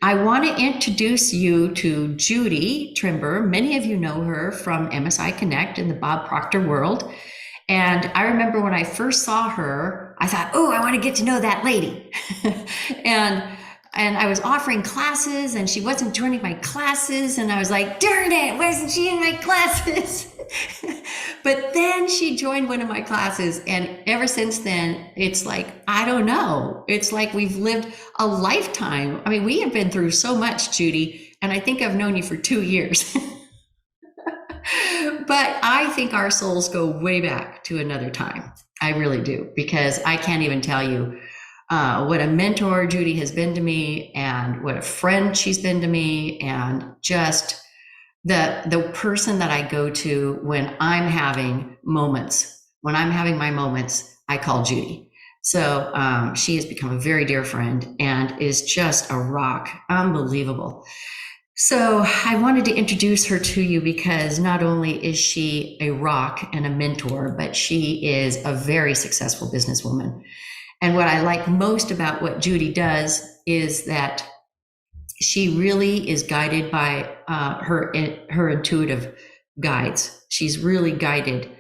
I want to introduce you to Judy Trimbur. Many of you know her from MSI Connect in the Bob Proctor world. And I remember when I first saw her, I thought, oh, I want to get to know that lady. and and I was offering classes and she wasn't joining my classes. And I was like, darn it, why isn't she in my classes? But then she joined one of my classes. And ever since then, it's like, I don't know. It's like we've lived a lifetime. I mean, we have been through so much, Judy. And I think I've known you for 2 years. But I think our souls go way back to another time. I really do, because I can't even tell you what a mentor Judy has been to me and what a friend she's been to me, and just the person that I go to when I'm having moments. When I'm having my moments, I call Judy. So she has become a very dear friend and is just a rock. Unbelievable. So I wanted to introduce her to you because not only is she a rock and a mentor, but she is a very successful businesswoman. And what I like most about what Judy does is that she really is guided by her intuitive guides. She's really guided,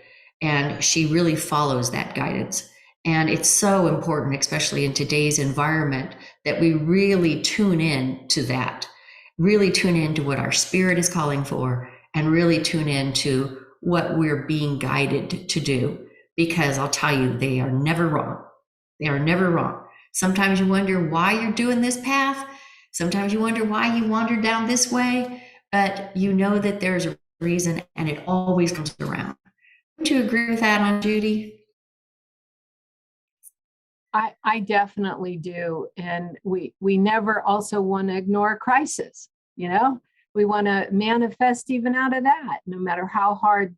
and she really follows that guidance. And it's so important, especially in today's environment, that we really tune in to that, really tune into what our spirit is calling for, and really tune into what we're being guided to do. Because I'll tell you, they are never wrong. They are never wrong. Sometimes you wonder why you're doing this path. Sometimes you wonder why you wandered down this way, but you know that there's a reason and it always comes around. Would you agree with that, on Judy? I definitely do. And we never also want to ignore crisis, you know? We want to manifest even out of that, no matter how hard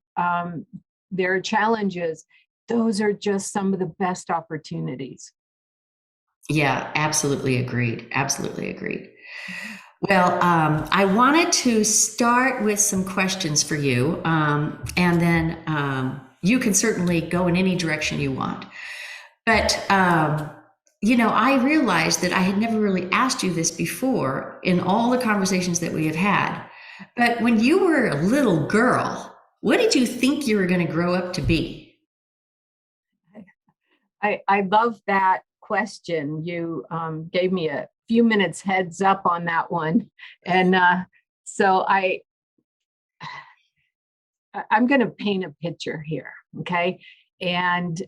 there are challenges. Those are just some of the best opportunities. Yeah, absolutely agreed. Absolutely agreed. Well, I wanted to start with some questions for you, and then you can certainly go in any direction you want. But, I realized that I had never really asked you this before in all the conversations that we have had. But when you were a little girl, what did you think you were going to grow up to be? I love that question. You gave me a few minutes heads up on that one. And so I'm going to paint a picture here. Okay. And,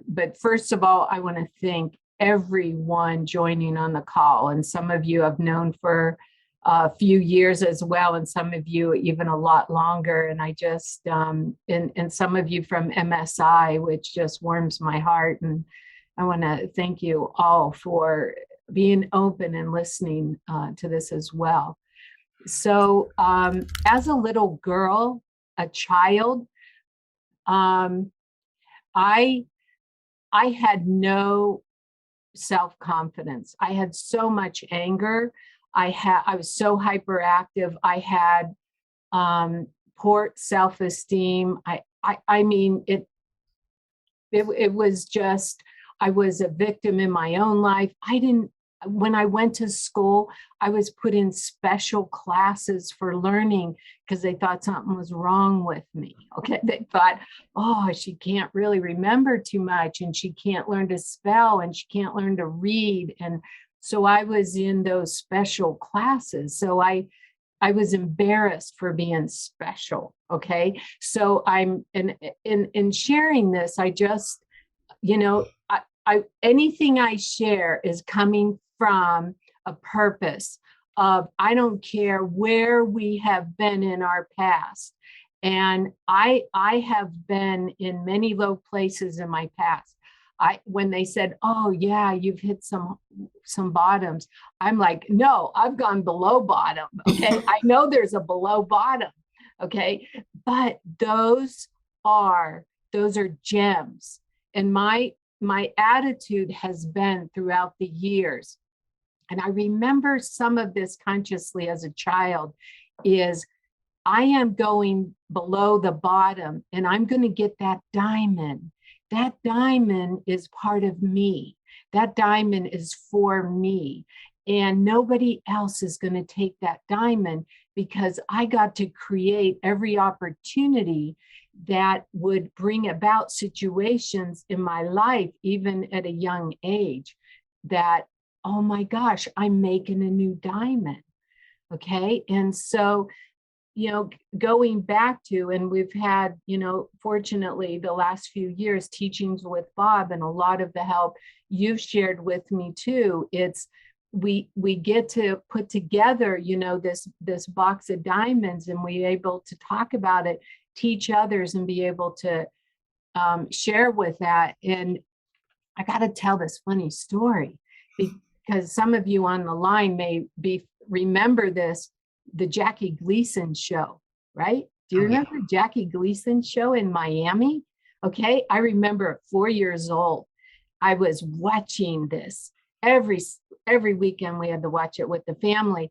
but first of all, I want to thank everyone joining on the call. And some of you I've known for a few years as well, and some of you even a lot longer. And I just, and some of you from MSI, which just warms my heart. And I want to thank you all for being open and listening to this as well. So as a little girl, a child, I I had no self-confidence. I had so much anger. I was so hyperactive. I had poor self-esteem. I mean it was just, I was a victim in my own life. When I went to school, I was put in special classes for learning because they thought something was wrong with me. Okay. They thought, oh, she can't really remember too much and she can't learn to spell and she can't learn to read. And so I was in those special classes. So I was embarrassed for being special. Okay. So I'm in sharing this, I just, anything I share is coming from a purpose of, I don't care where we have been in our past. And I have been in many low places in my past. When they said, oh yeah, you've hit some bottoms, I'm like, no, I've gone below bottom. Okay. I know there's a below bottom. Okay. But those are gems. And my attitude has been throughout the years, and I remember some of this consciously as a child, is I am going below the bottom and I'm going to get that diamond. That diamond is part of me. That diamond is for me. And nobody else is going to take that diamond, because I got to create every opportunity that would bring about situations in my life, even at a young age, that, oh my gosh, I'm making a new diamond. Okay. And so, going back to, and we've had, fortunately, the last few years teachings with Bob, and a lot of the help you've shared with me too. It's, we get to put together, this box of diamonds, and we're able to talk about it, teach others, and be able to share with that. And I got to tell this funny story, because some of you on the line may remember this, the Jackie Gleason show, right? Do you remember Jackie Gleason show in Miami? Okay, I remember at 4 years old, I was watching this every weekend. We had to watch it with the family,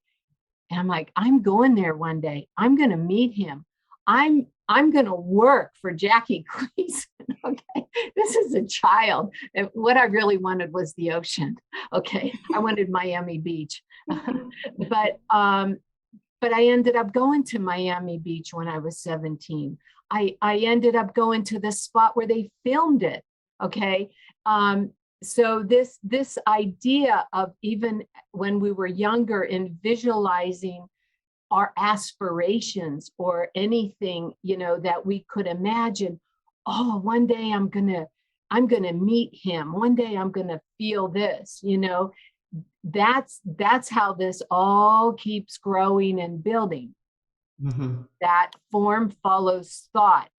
and I'm like, I'm going there one day. I'm going to meet him. I'm going to work for Jackie Gleason. Okay, this is a child. And what I really wanted was the ocean. Okay, I wanted Miami Beach, but I ended up going to Miami Beach when I was 17. I ended up going to the spot where they filmed it. Okay. So this idea of, even when we were younger, in visualizing our aspirations or anything, that we could imagine, oh, one day I'm going to meet him. One day I'm going to feel this, that's how this all keeps growing and building. Mm-hmm. That form follows thought.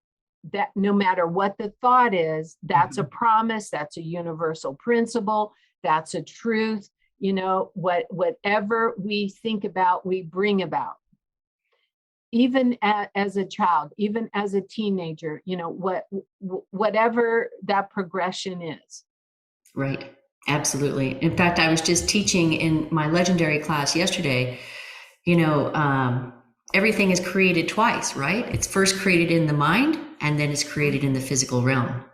That no matter what the thought is, that's a promise, that's a universal principle, that's a truth. Whatever we think about, we bring about. Even as a child, even as a teenager, whatever that progression is. Right. Absolutely. In fact, I was just teaching in my legendary class yesterday, everything is created twice, right? It's first created in the mind, and then it's created in the physical realm.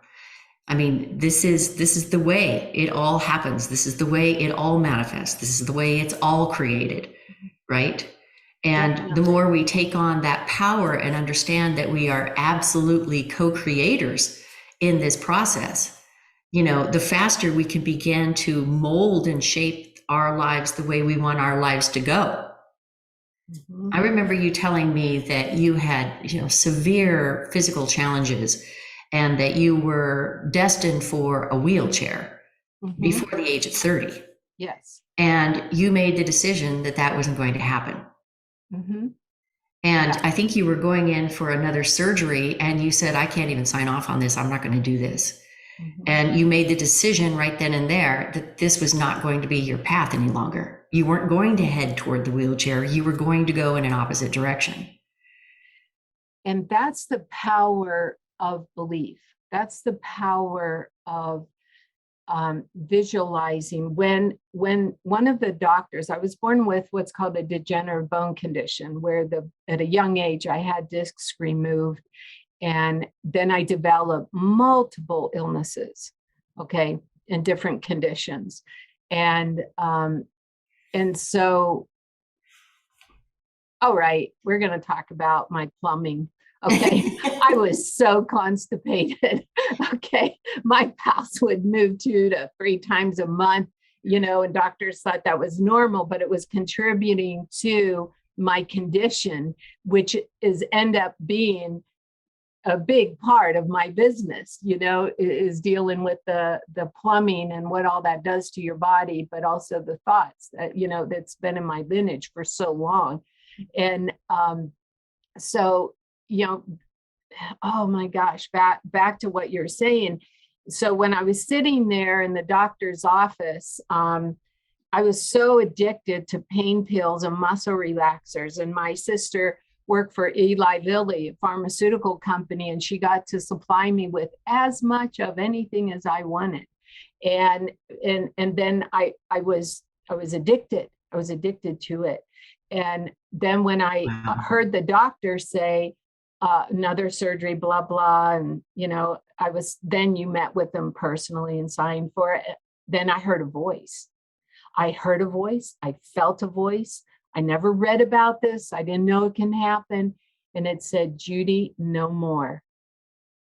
I mean, this is the way it all happens. This is the way it all manifests. This is the way it's all created, right? And Definitely. The more we take on that power and understand that we are absolutely co-creators in this process, the faster we can begin to mold and shape our lives the way we want our lives to go. Mm-hmm. I remember you telling me that you had, severe physical challenges, and that you were destined for a wheelchair before the age of 30. Yes. And you made the decision that wasn't going to happen. Mm-hmm. And I think you were going in for another surgery, and you said, I can't even sign off on this. I'm not going to do this. Mm-hmm. And you made the decision right then and there that this was not going to be your path any longer. You weren't going to head toward the wheelchair. You were going to go in an opposite direction. And that's the power of belief. That's the power of visualizing. When one of the doctors, I was born with what's called a degenerative bone condition, where at a young age I had discs removed, and then I developed multiple illnesses, okay, in different conditions, and so, all right, we're going to talk about my plumbing. Okay. I was so constipated. Okay. My house would move 2 to 3 times a month, and doctors thought that was normal, but it was contributing to my condition, which end up being a big part of my business, is dealing with the plumbing and what all that does to your body, but also the thoughts that, that's been in my lineage for so long. And so, oh my gosh, back to what you're saying. So when I was sitting there in the doctor's office, I was so addicted to pain pills and muscle relaxers. And my sister worked for Eli Lilly, a pharmaceutical company, and she got to supply me with as much of anything as I wanted. And then I was addicted. I was addicted to it. And then when I heard the doctor say, another surgery, blah, blah, and, then you met with them personally and signed for it. Then I heard a voice. I heard a voice. I felt a voice. I never read about this. I didn't know it can happen. And it said, Judy, no more.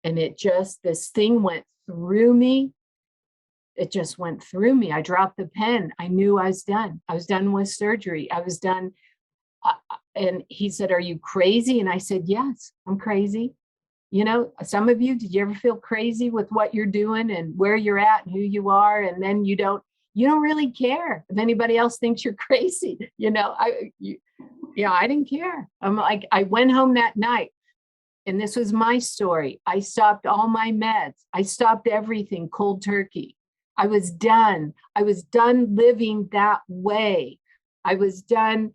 And this thing went through me. It just went through me. I dropped the pen. I knew I was done. I was done with surgery. I was done. And he said, are you crazy? And I said, yes, I'm crazy. Some of you, did you ever feel crazy with what you're doing and where you're at and who you are? And then you don't really care if anybody else thinks you're crazy. I didn't care. I'm like, I went home that night, and this was my story. I stopped all my meds. I stopped everything cold turkey. I was done. I was done living that way. I was done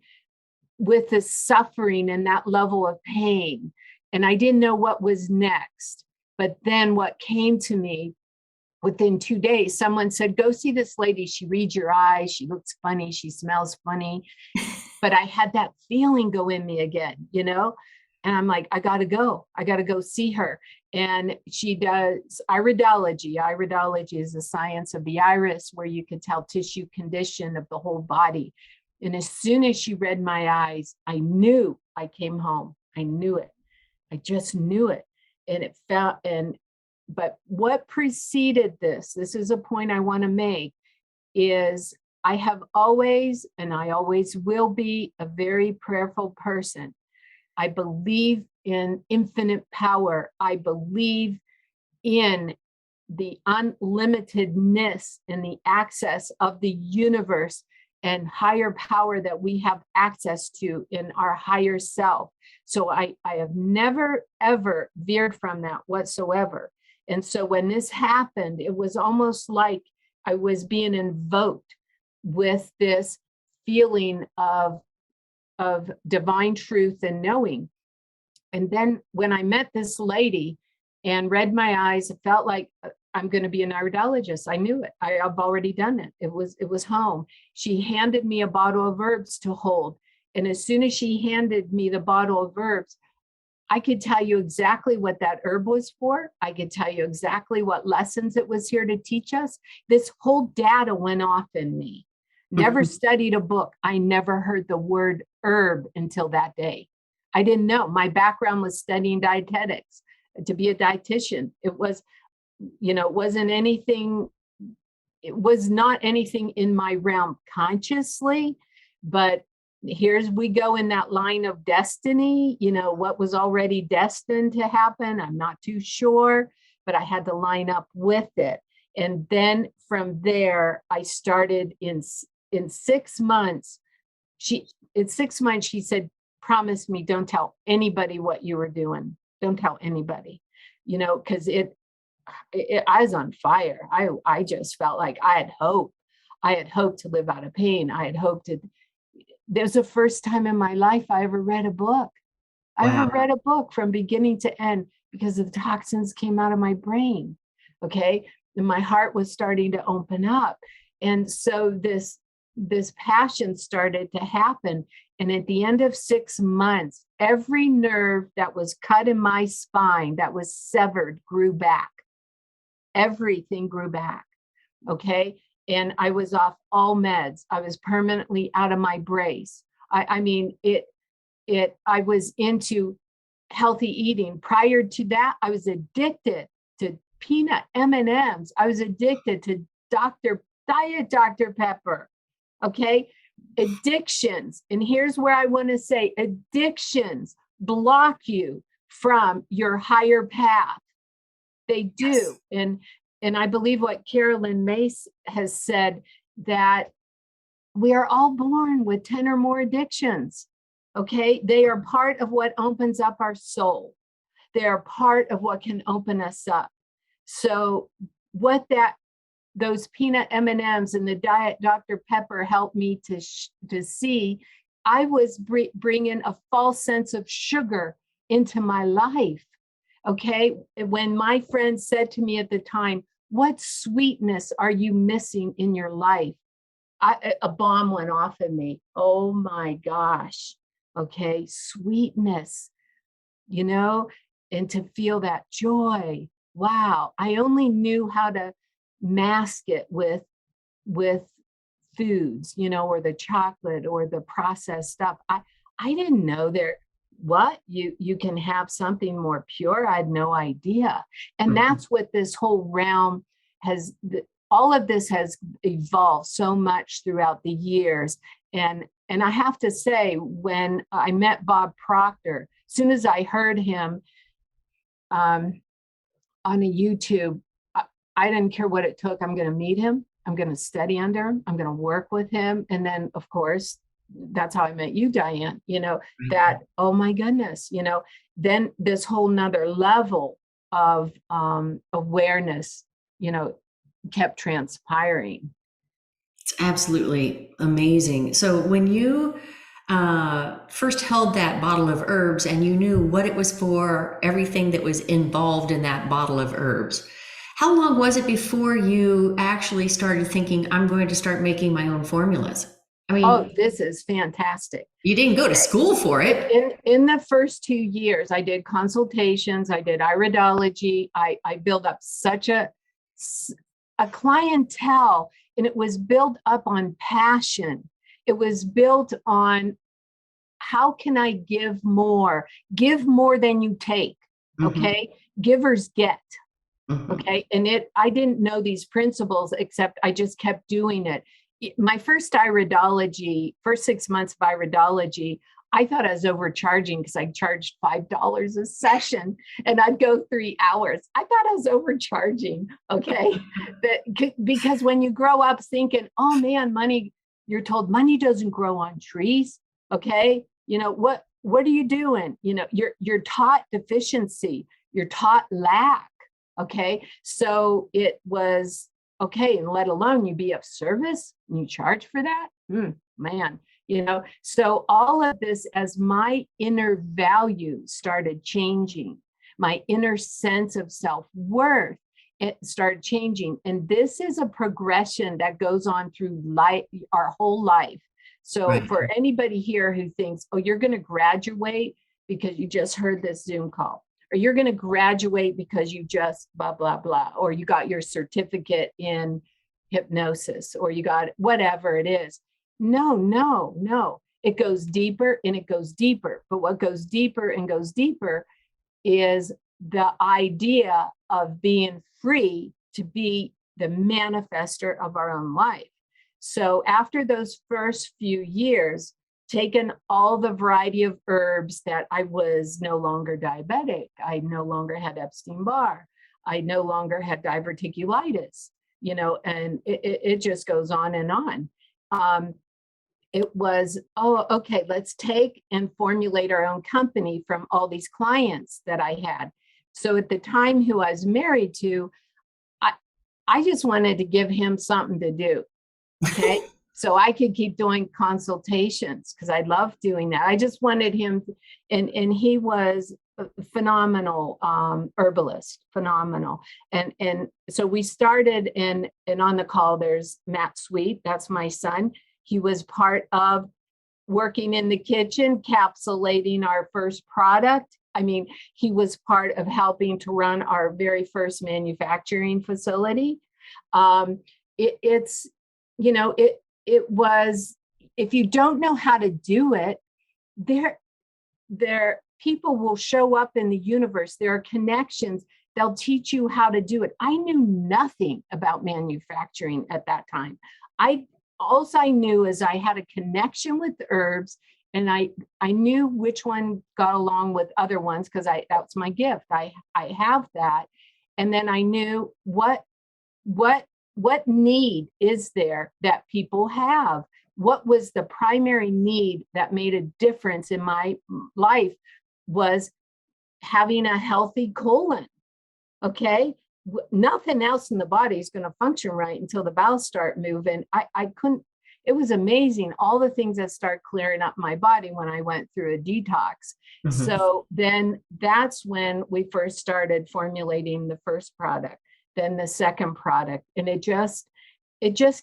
with the suffering and that level of pain. And I didn't know what was next. But then what came to me within 2 days, someone said, go see this lady. She reads your eyes. She looks funny. She smells funny. But I had that feeling go in me again, and I'm like, I got to go see her. And she does iridology. Iridology is the science of the iris, where you can tell tissue condition of the whole body. And as soon as she read my eyes, I knew I came home. I knew it. I just knew it. But what preceded this is a point I want to make, is I have always, and I always will be, a very prayerful person. I believe in infinite power. I believe in the unlimitedness and the access of the universe and higher power that we have access to in our higher self. So I have never, ever veered from that whatsoever. And so when this happened, it was almost like I was being invoked with this feeling of divine truth and knowing. And then when I met this lady and read my eyes, it felt like I'm going to be an iridologist. I knew it. I've already done it. It was home. She handed me a bottle of herbs to hold. And as soon as she handed me the bottle of herbs, I could tell you exactly what that herb was for. I could tell you exactly what lessons it was here to teach us. This whole data went off in me. Never studied a book. I never heard the word herb until that day. I didn't know. My background was studying dietetics, to be a dietitian. It was, it wasn't anything. It was not anything in my realm consciously, but here's we go in that line of destiny, what was already destined to happen. I'm not too sure, but I had to line up with it. And then from there, I started in 6 months. She said, promise me, don't tell anybody what you were doing. Don't tell anybody, because I was on fire. I just felt like I had hope. I had hoped to live out of pain. I had hoped to. There's the first time in my life I ever read a book. I ever read a book from beginning to end, because the toxins came out of my brain. Okay. And my heart was starting to open up. And so this passion started to happen. And at the end of 6 months, every nerve that was cut in my spine, that was severed, grew back. Everything grew back. Okay. And I was off all meds. I was permanently out of my brace. I was into healthy eating. Prior to that, I was addicted to peanut M&Ms. I was addicted to Diet Dr. Pepper. Okay. Addictions. And here's where I want to say, addictions block you from your higher path. They do. Yes. And I believe what Carolyn Mace has said, that we are all born with 10 or more addictions. Okay. They are part of what opens up our soul. They are part of what can open us up. So what those peanut M&Ms and the Diet Dr. Pepper helped me to see, I was bringing a false sense of sugar into my life. Okay. When my friend said to me at the time, what sweetness are you missing in your life? A bomb went off in me. Oh my gosh. Okay. Sweetness, and to feel that joy. Wow. I only knew how to mask it with foods, or the chocolate or the processed stuff. I didn't know you can have something more pure. I had no idea. And that's what this whole realm all of this has evolved so much throughout the years. And I have to say, when I met Bob Proctor, as soon as I heard him on a YouTube, I didn't care what it took. I'm going to meet him. I'm going to study under him. I'm going to work with him. And then, of course, that's how I met you, Diane, that, oh my goodness, then this whole nother level of awareness, kept transpiring. It's absolutely amazing. So when you first held that bottle of herbs and you knew what it was for, everything that was involved in that bottle of herbs, how long was it before you actually started thinking, I'm going to start making my own formulas? I mean, oh, this is fantastic. You didn't go to school for it. In the first 2 years, I did consultations, I did iridology. I built up such a clientele, and it was built up on passion. It was built on, how can I give more than you take? Okay. Givers get. Okay. And I didn't know these principles, except I just kept doing it. My first 6 months of iridology, I thought I was overcharging because I charged $5 a session and I'd go 3 hours. I thought I was overcharging. Okay. Because when you grow up thinking, oh man, you're told money doesn't grow on trees. Okay. What are you doing? You're taught deficiency. You're taught lack. Okay. So it was, okay, and let alone you be of service and you charge for that? Man, so all of this, as my inner values started changing, my inner sense of self-worth, it started changing. And this is a progression that goes on through our whole life. So for anybody here who thinks, oh, you're going to graduate because you just heard this Zoom call, or you're going to graduate because you just blah, blah, blah, or you got your certificate in hypnosis, or you got whatever it is. No. It goes deeper and it goes deeper. But what goes deeper and goes deeper is the idea of being free to be the manifester of our own life. So after those first few years, taken all the variety of herbs, that I was no longer diabetic. I no longer had Epstein-Barr. I no longer had diverticulitis, and it just goes on and on. It was, oh, okay, let's take and formulate our own company from all these clients that I had. So at the time, who I was married to, I just wanted to give him something to do. Okay. So I could keep doing consultations because I loved doing that. I just wanted him, and he was a phenomenal herbalist, phenomenal. And so we started, and on the call, there's Matt Sweet, that's my son. He was part of working in the kitchen, capsulating our first product. I mean, he was part of helping to run our very first manufacturing facility. It was, if you don't know how to do it, there people will show up in the universe. There are connections. They'll teach you how to do it. I knew nothing about manufacturing at that time. All I knew is I had a connection with herbs, and I knew which one got along with other ones because that's my gift. I have that. And then I knew what need is there that people have? What was the primary need that made a difference in my life was having a healthy colon. Okay. Nothing else in the body is going to function right until the bowels start moving. I couldn't, it was amazing. All the things that start clearing up my body when I went through a detox. So then that's when we first started formulating the first product, then the second product. And it just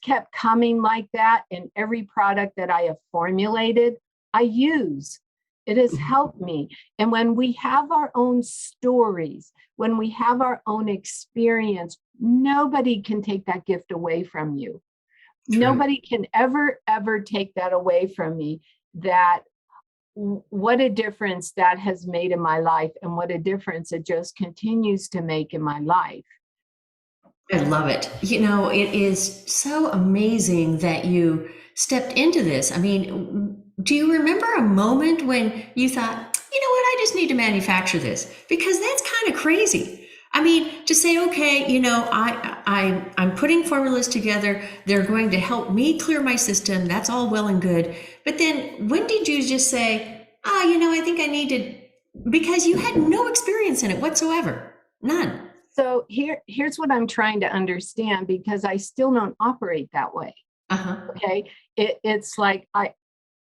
kept coming like that. And every product that I have formulated, I use. It has helped me. And when we have our own stories, when we have our own experience, nobody can take that gift away from you. True. Nobody can ever take that away from me. That what a difference that has made in my life, and what a difference it just continues to make in my life. I love it. It is so amazing that you stepped into this. I mean, do you remember a moment when you thought, you know what, I just need to manufacture this? Because that's kind of crazy. I mean, to say, okay, I'm putting formulas together. They're going to help me clear my system. That's all well and good. But then when did you just say, I think I need to, because you had no experience in it whatsoever. None. So here's what I'm trying to understand, because I still don't operate that way. Uh-huh. Okay. It's like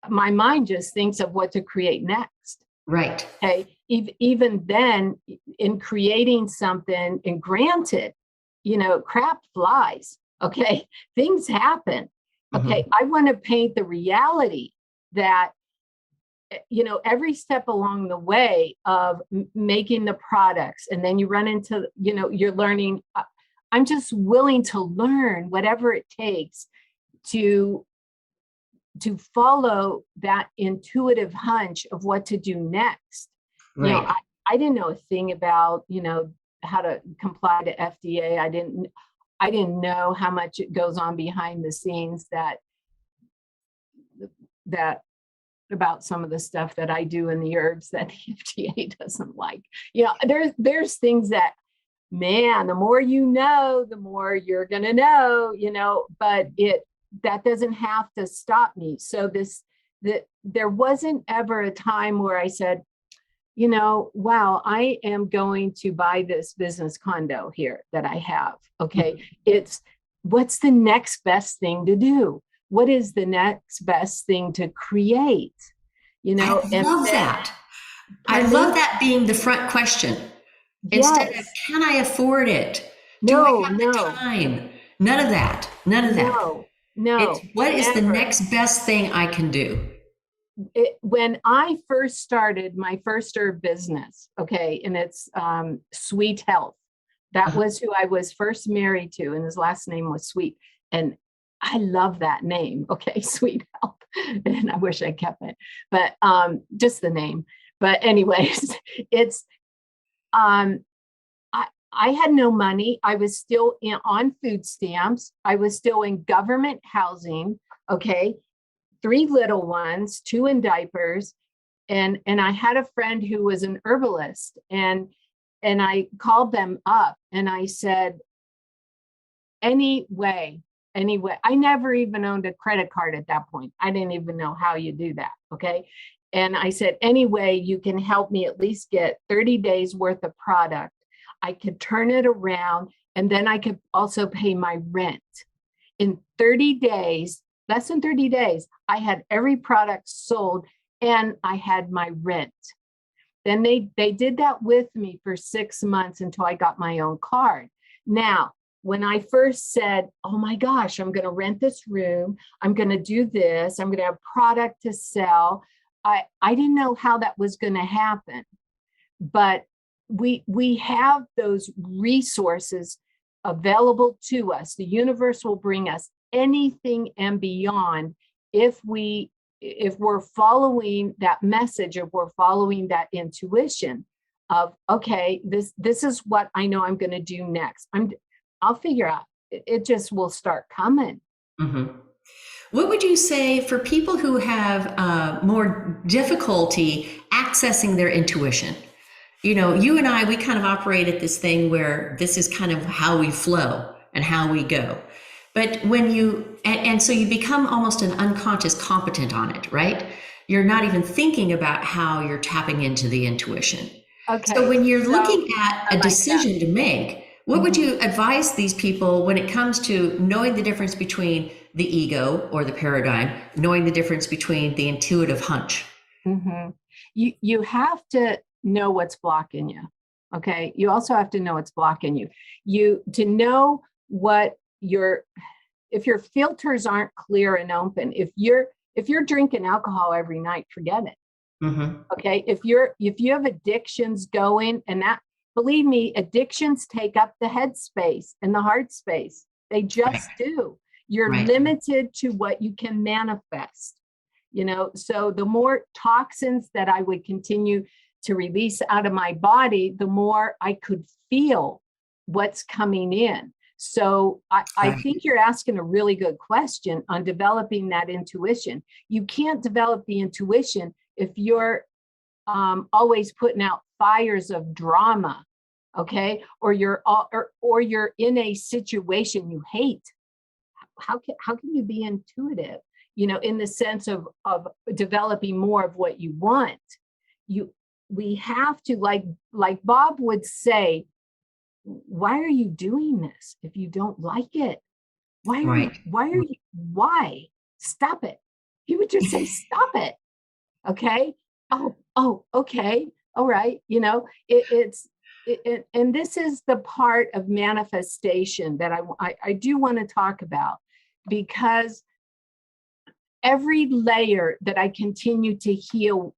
my mind just thinks of what to create next. Right. Okay. Even then, in creating something, and granted, crap flies. Okay. Things happen. Okay. Mm-hmm. I want to paint the reality that, every step along the way of making the products, and then you run into, you're learning. I'm just willing to learn whatever it takes to follow that intuitive hunch of what to do next. Right. I didn't know a thing about, how to comply to FDA. I didn't know how much it goes on behind the scenes, that about some of the stuff that I do in the herbs that the FDA doesn't like. There's things that, man, the more you know, the more you're going to know, but that doesn't have to stop me. So there wasn't ever a time where I said, wow, I am going to buy this business condo here that I have. Okay. It's what's the next best thing to do? What is the next best thing to create? I love that. I love that being the front question. Instead of, Yes. can I afford it? Do I No, have the no, time? None of that. None of that. It's no, what is the never. next best thing I can do? When I first started my first herb business, okay, and it's Sweet Health. That Uh-huh. was who I was first married to, and his last name was Sweet. And I love that name, okay, Sweet Health. And I wish I kept it, but just the name. But anyways, it's I had no money. I was still on food stamps. I was still in government housing, okay, 3 little ones, 2 in diapers. And I had a friend who was an herbalist, and I called them up and I said, anyway, I never even owned a credit card at that point. I didn't even know how you do that. Okay. And I said, anyway, you can help me at least get 30 days worth of product. I could turn it around, and then I could also pay my rent. In 30 days, less than 30 days, I had every product sold and I had my rent. Then they did that with me for 6 months until I got my own card. Now, when I first said, oh my gosh, I'm going to rent this room, I'm going to do this, I'm going to have product to sell, I didn't know how that was going to happen. But we have those resources available to us. The universe will bring us anything and beyond if we're following that message, if we're following that intuition of, okay, this is what I know I'm going to do next. I'll figure out. It just will start coming. Mm-hmm. What would you say for people who have more difficulty accessing their intuition? You and I, we kind of operate at this thing where this is kind of how we flow and how we go. But when and so you become almost an unconscious competent on it, right? You're not even thinking about how you're tapping into the intuition. So Okay, when you're so looking at I a like that. decision to make, what would you advise these people when it comes to knowing the difference between the ego or the paradigm, knowing the difference between the intuitive hunch? Mm-hmm. You have to know what's blocking you. Okay. You also have to know what's blocking you. To know what if your filters aren't clear and open, if you're drinking alcohol every night, forget it. Mm-hmm. Okay. If you have addictions going, and that, believe me, addictions take up the head space and the heart space. They just do. You're Right. limited to what you can manifest. So the more toxins that I would continue to release out of my body, the more I could feel what's coming in. So I think you're asking a really good question on developing that intuition. You can't develop the intuition if you're always putting out fires of drama, okay? Or you're in a situation you hate. How can you be intuitive? In the sense of developing more of what you want. We have to, like Bob would say, why are you doing this if you don't like it? Why? Stop it. He would just say, stop it. Okay. Oh, okay. All right. And this is the part of manifestation that I do want to talk about, because every layer that I continue to heal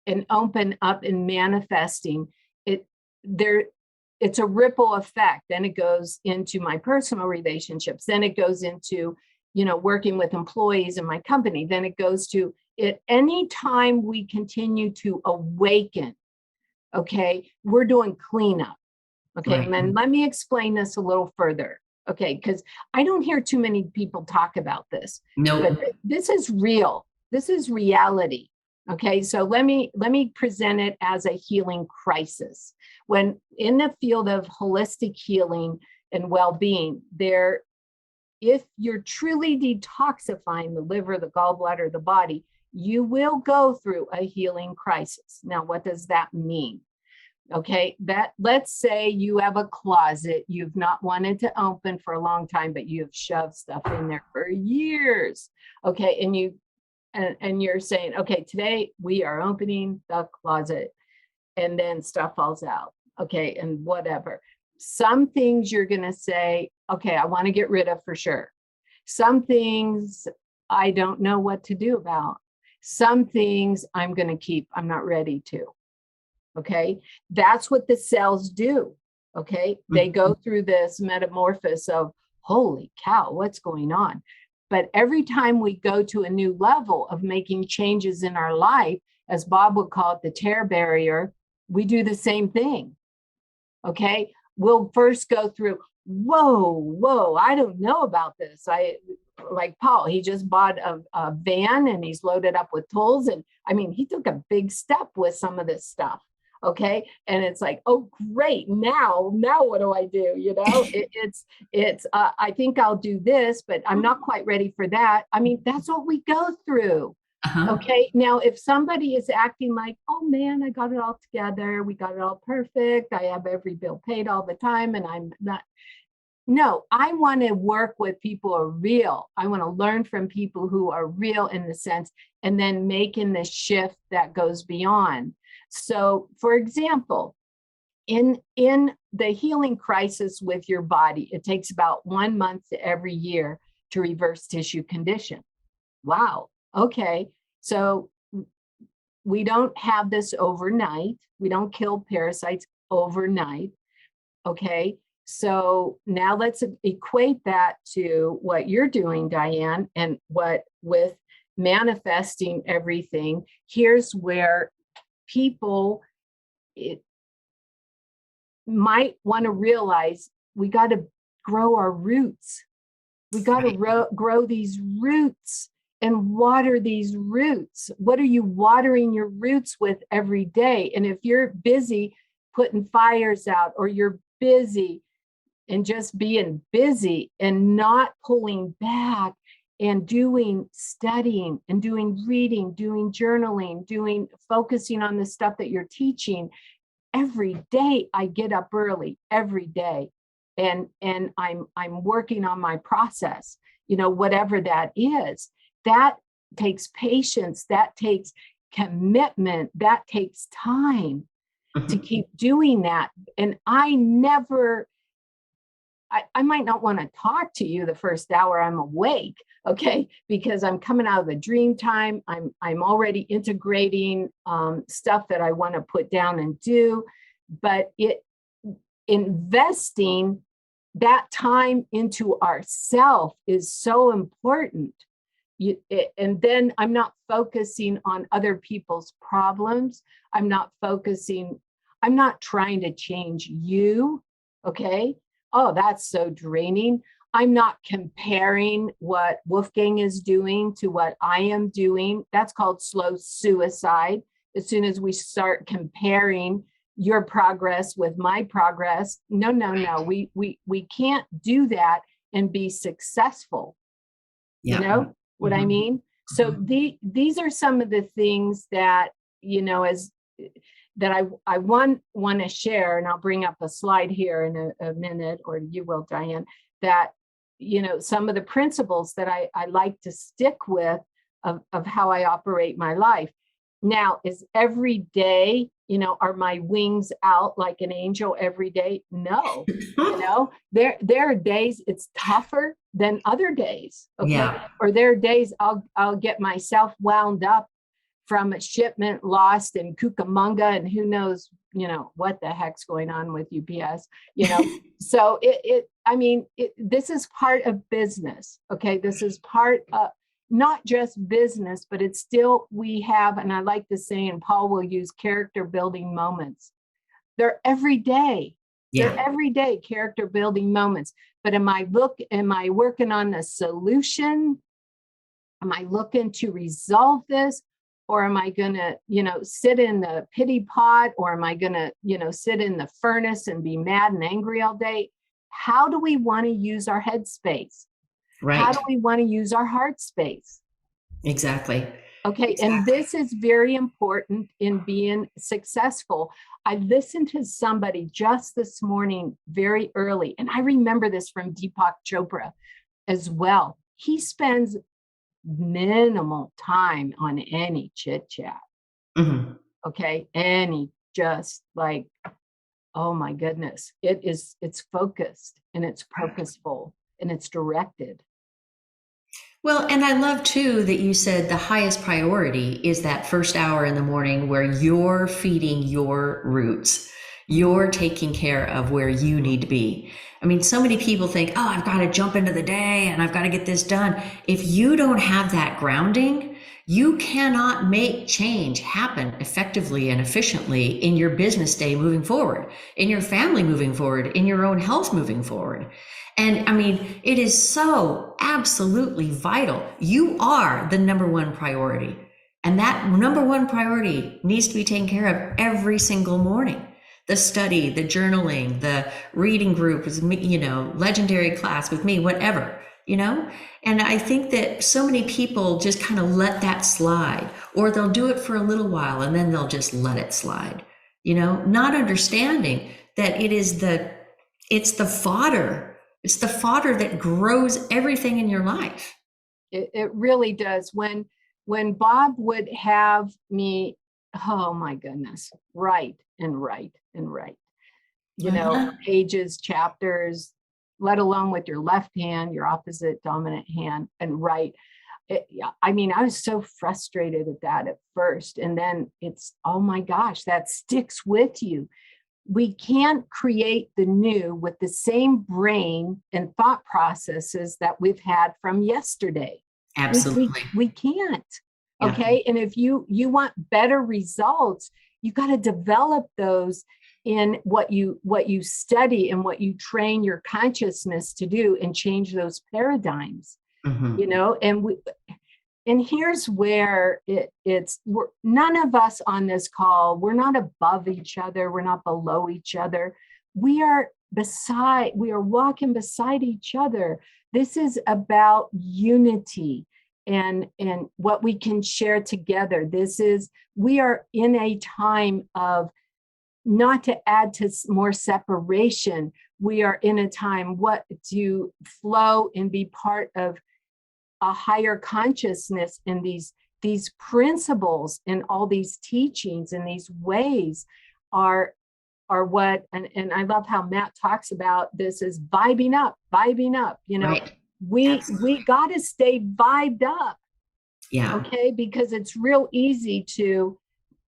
and open up and manifesting, it's a ripple effect. Then it goes into my personal relationships. Then it goes into, working with employees in my company. Then it goes to it. Anytime we continue to awaken, okay, we're doing cleanup. Okay. Right. And then let me explain this a little further. Okay. Because I don't hear too many people talk about this. Nope. But this is real. This is reality. Okay. So let me present it as a healing crisis. When in the field of holistic healing and well-being, if you're truly detoxifying the liver, the gallbladder, the body, you will go through a healing crisis. Now, what does that mean? Okay, let's say you have a closet you've not wanted to open for a long time, but you've shoved stuff in there for years. Okay, and you're saying, okay, today we are opening the closet, and then stuff falls out. Okay, and whatever. Some things you're going to say, okay, I want to get rid of for sure. Some things I don't know what to do about. Some things I'm going to keep. I'm not ready to. Okay. That's what the cells do. Okay. They go through this metamorphosis of, holy cow, what's going on? But every time we go to a new level of making changes in our life, as Bob would call it, the tear barrier, we do the same thing. Okay. We'll first go through, whoa, I don't know about this. Like Paul, he just bought a van and he's loaded up with tools. And I mean, he took a big step with some of this stuff. Okay. And it's like, oh, great. Now what do I do? I think I'll do this, but I'm not quite ready for that. I mean, that's what we go through. Uh-huh. Okay. Now, if somebody is acting like, oh man, I got it all together. We got it all perfect. I have every bill paid all the time and I'm not. No, I want to work with people who are real. I want to learn from people who are real in the sense, and then making the shift that goes beyond. So, for example, in the healing crisis with your body, it takes about 1 month to every year to reverse tissue condition. Wow. Okay. So we don't have this overnight. We don't kill parasites overnight. Okay. So now let's equate that to what you're doing, Diane, and what with manifesting everything. Here's where people might want to realize we got to grow our roots. We got to grow these roots and water these roots. What are you watering your roots with every day? And if you're busy putting fires out, or you're busy and just being busy and not pulling back and doing studying and doing reading, doing journaling, focusing on the stuff that you're teaching. Every day I get up early, every day. And I'm working on my process, whatever that is. That takes patience, that takes commitment, that takes time to keep doing that. And I might not want to talk to you the first hour I'm awake, okay? Because I'm coming out of the dream time. I'm already integrating stuff that I want to put down and do. But investing that time into ourself is so important. And then I'm not focusing on other people's problems. I'm not trying to change you. Okay. Oh, that's so draining. I'm not comparing what Wolfgang is doing to what I am doing. That's called slow suicide. As soon as we start comparing your progress with my progress, no, we can't do that and be successful. Yeah. You know what I mean? So these are some of the things that, as that I want to share, and I'll bring up a slide here in a minute, or you will, Diane, that, some of the principles that I like to stick with of how I operate my life. Now, is every day, are my wings out like an angel every day? No, there are days it's tougher than other days. Okay. Yeah. Or there are days I'll get myself wound up from a shipment lost in Cucamonga, and who knows, what the heck's going on with UPS, so this is part of business. Okay. This is part of not just business, but it's still, we have, and I like to say, and Paul will use, character building moments. They're every day. Yeah. They're everyday character building moments. But am I working on the solution? Am I looking to resolve this? Or am I going to, sit in the pity pot? Or am I going to, sit in the furnace and be mad and angry all day? How do we want to use our headspace? Right. How do we want to use our heart space? Exactly. Okay. Exactly. And this is very important in being successful. I listened to somebody just this morning very early, and I remember this from Deepak Chopra as well. He spends minimal time on any chit chat. Okay. Any, just like, oh my goodness, it's focused and it's purposeful and it's directed. Well, and I love too that you said the highest priority is that first hour in the morning where you're feeding your roots. You're taking care of where you need to be. I mean, so many people think, oh, I've got to jump into the day and I've got to get this done. If you don't have that grounding, you cannot make change happen effectively and efficiently in your business day moving forward, in your family moving forward, in your own health moving forward. And I mean, it is so absolutely vital. You are the number one priority. And that number one priority needs to be taken care of every single morning. The study, the journaling, the reading group, legendary class with me, whatever, And I think that so many people just kind of let that slide, or they'll do it for a little while and then they'll just let it slide, not understanding that it's the fodder. It's the fodder that grows everything in your life. It really does. When Bob would have me, oh my goodness, write, pages, chapters, let alone with your left hand, your opposite dominant hand, and write. I was so frustrated at that at first. And then it's, oh my gosh, that sticks with you. We can't create the new with the same brain and thought processes that we've had from yesterday. Absolutely. We can't. Okay. Yeah. And if you want better results, you got to develop those in what you study and what you train your consciousness to do, and change those paradigms, and here's where none of us on this call, we're not above each other. We're not below each other. We are walking beside each other. This is about unity and what we can share together. We are in a time of, not to add to more separation, we are in a time to flow and be part of a higher consciousness, and these principles and all these teachings and these ways are what, and I love how Matt talks about this as vibing up, right. We got to stay vibed up. Yeah. Okay. Because it's real easy to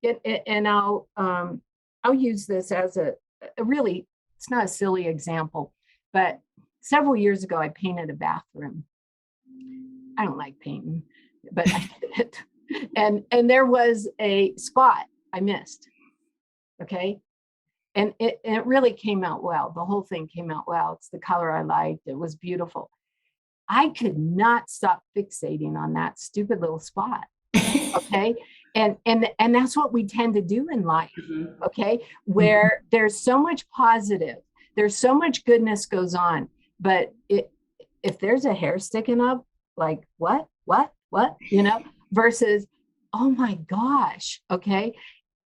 get, and I'll use this as a really, it's not a silly example, but several years ago, I painted a bathroom. I don't like painting, but I did it. And there was a spot I missed. Okay. And it really came out well. The whole thing came out well. It's the color I liked. It was beautiful. I could not stop fixating on that stupid little spot. Okay. And that's what we tend to do in life. Okay. Where there's so much positive, there's so much goodness goes on, but if there's a hair sticking up, like what, versus, oh my gosh. Okay.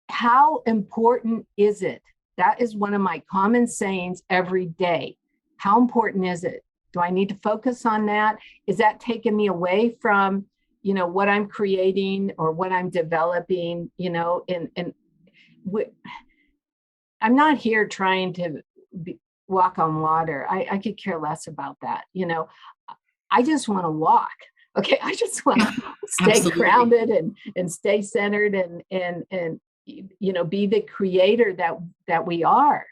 How important is it? That is one of my common sayings every day. How important is it? Do I need to focus on that? Is that taking me away from, what I'm creating or what I'm developing, and I'm not here trying to walk on water. I could care less about that. I just want to walk. Okay. I just want to stay Absolutely. grounded and stay centered and be the creator that we are.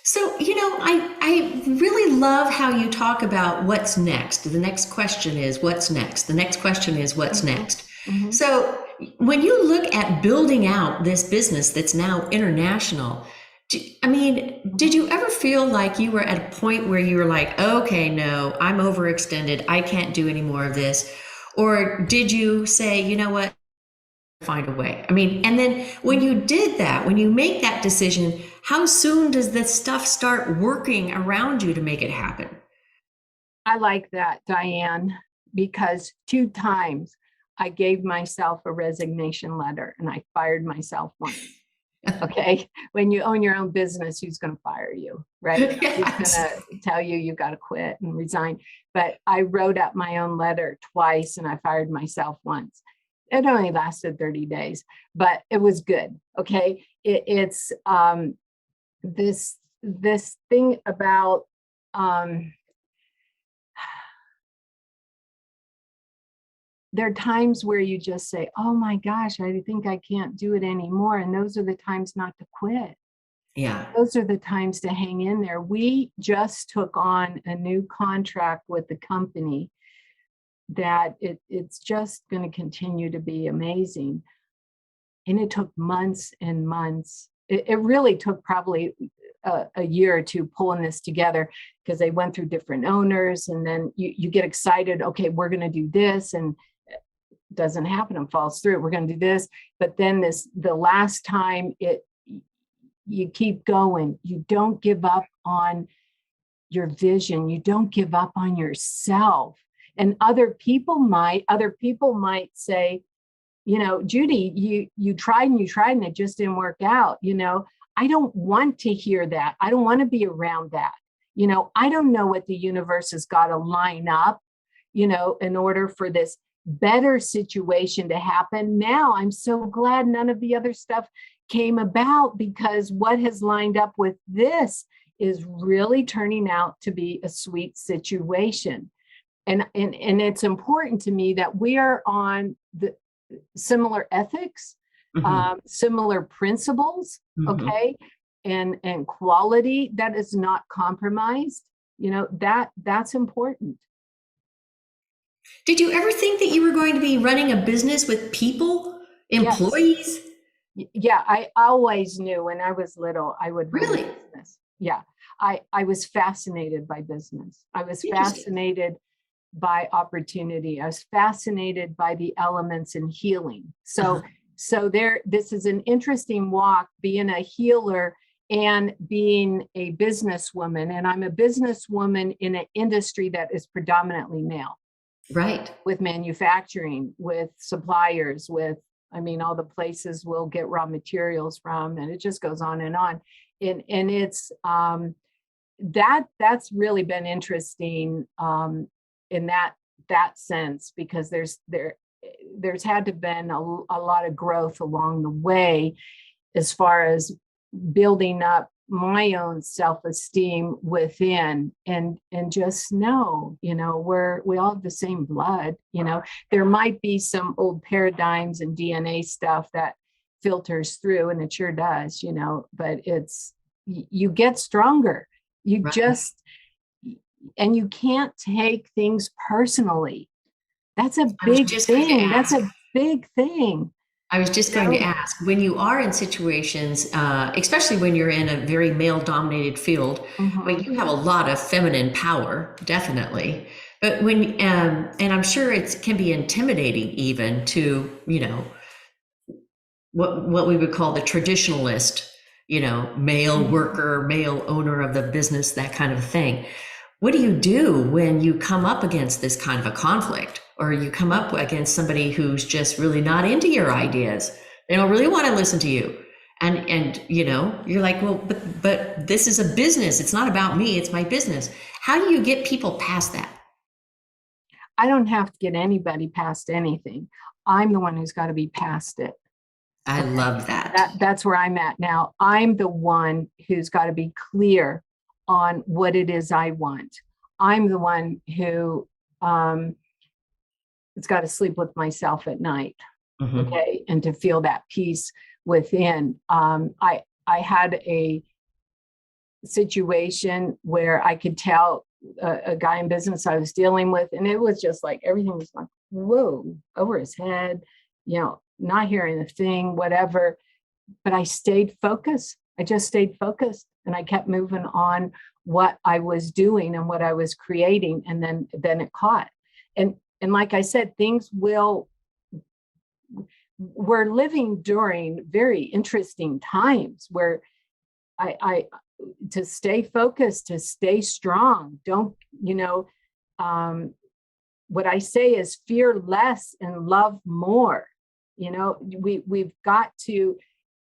So, I really love how you talk about what's next. The next question is what's next? The next question is what's next? Mm-hmm. So when you look at building out this business that's now international, did you ever feel like you were at a point where you were like, okay, no, I'm overextended. I can't do any more of this. Or did you say, you know what? Find a way. And then when you did that, when you make that decision, how soon does this stuff start working around you to make it happen? I like that, Diane, because 2 times I gave myself a resignation letter and I fired myself once. Okay. When you own your own business, who's going to fire you, right? Yes. Who's going to tell you got to quit and resign? But I wrote up my own letter twice and I fired myself once. It only lasted 30 days, but it was good. Okay. It's this thing about there are times where you just say, oh my gosh, I think I can't do it anymore. And those are the times not to quit. Yeah. Those are the times to hang in there. We just took on a new contract with the company that it's just going to continue to be amazing. And it took months and months. It really took probably a year or two pulling this together because they went through different owners and then you get excited. Okay, we're going to do this and it doesn't happen and falls through. We're going to do this. But then the last time you keep going. You don't give up on your vision. You don't give up on yourself. And other people might say, Judy, you tried and it just didn't work out. I don't want to hear that. I don't want to be around that. I don't know what the universe has got to line up, in order for this better situation to happen. Now I'm so glad none of the other stuff came about because what has lined up with this is really turning out to be a sweet situation. And it's important to me that we are on the similar ethics, similar principles, okay, and quality that is not compromised. That's important. Did you ever think that you were going to be running a business with people, employees? Yes. Yeah, I always knew when I was little I would run Really? a business. Yeah, I was fascinated by business. I was fascinated by opportunity. I was fascinated by the elements in healing. So this is an interesting walk, being a healer and being a businesswoman. And I'm a businesswoman in an industry that is predominantly male. Right. With manufacturing, with suppliers, with, all the places we'll get raw materials from, and it just goes on. And it's that's really been interesting in that sense, because there's had to been a lot of growth along the way as far as building up my own self-esteem within and just know, we all have the same blood. There might be some old paradigms and DNA stuff that filters through, and it sure does, but you get stronger. You just, and you can't take things personally. That's a I was big just going to thing. That's ask. a big thing. I was just going to ask, when you are in situations, especially when you're in a very male-dominated field, when Mhm. you have a lot of feminine power, definitely. But and I'm sure it can be intimidating even to, what we would call the traditionalist, male Mhm. worker, male owner of the business, that kind of thing. What do you do when you come up against this kind of a conflict, or you come up against somebody who's just really not into your ideas? They don't really want to listen to you. And you're like, well, but this is a business. It's not about me. It's my business. How do you get people past that? I don't have to get anybody past anything. I'm the one who's got to be past it. I Okay. love that. That's where I'm at now. I'm the one who's got to be clear on what it is I want. I'm the one who has got to sleep with myself at night. Hmm. Okay. And to feel that peace within. I had a situation where I could tell a guy in business I was dealing with, and it was just like everything was like, whoa, over his head, not hearing a thing, whatever. But I stayed focused. I just stayed focused, and I kept moving on what I was doing and what I was creating, and then it caught. And like I said, things will. We're living during very interesting times where I to stay focused, to stay strong. Don't, what I say is fear less and love more. We've got to,